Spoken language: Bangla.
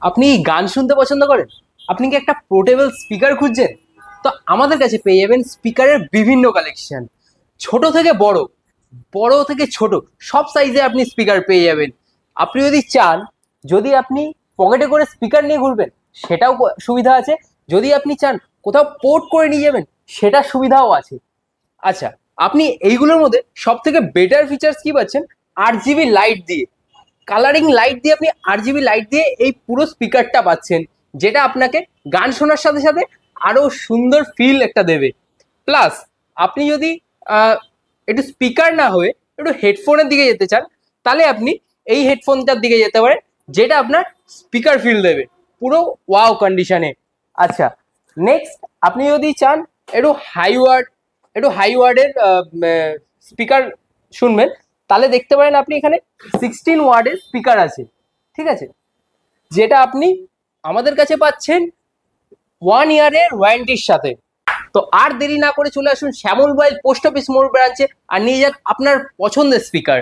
আপনি গান শুনতে পছন্দ করেন? আপনি কি একটা পোর্টেবল স্পিকার খুঁজছেন? তো আমাদের কাছে পেয়ে যাবেন স্পিকারের বিভিন্ন কালেকশন। ছোট থেকে বড়, বড় থেকে ছোট, সব সাইজে আপনি স্পিকার পেয়ে যাবেন। আপনি যদি চান, যদি আপনি পকেটে করে স্পিকার নিয়ে ঘুরবেন, সেটাও সুবিধা আছে। যদি আপনি চান কোথাও পোর্ট করে নিয়ে যাবেন, সেটার সুবিধাও আছে। আচ্ছা, আপনি এইগুলোর মধ্যে সব থেকে বেটার ফিচার্স কি পাচ্ছেন? 8 জিবি লাইট দিয়ে, কালারিং লাইট দিয়ে, আপনি 8 জিবি লাইট দিয়ে এই পুরো স্পিকারটা পাচ্ছেন, যেটা আপনাকে গান শোনার সাথে সাথে আরো সুন্দর ফিল একটা দেবে। প্লাস আপনি যদি একটু স্পিকার না হয়ে একটু হেডফোনের দিকে যেতে চান, তাহলে আপনি এই হেডফোনটার দিকে যেতে পারেন, যেটা আপনার স্পিকার ফিল দেবে পুরো ওয়াও কন্ডিশনে। আচ্ছা, নেক্সট আপনি যদি চান একটু হাই ওয়ার্ডের স্পিকার শুনবেন, তাহলে দেখতে পারেন আপনি এখানে 16 ওয়ার্ডের স্পিকার আছে। ঠিক আছে, যেটা আপনি আমাদের কাছে পাচ্ছেন 1 ইয়ারের ওয়ারেন্টির সাথে। তো আর দেরি না করে চলে আসুন শ্যামল মোবাইল পোস্ট অফিস মোড় ব্রাঞ্চে, আর নিয়ে যান আপনার পছন্দের স্পিকার।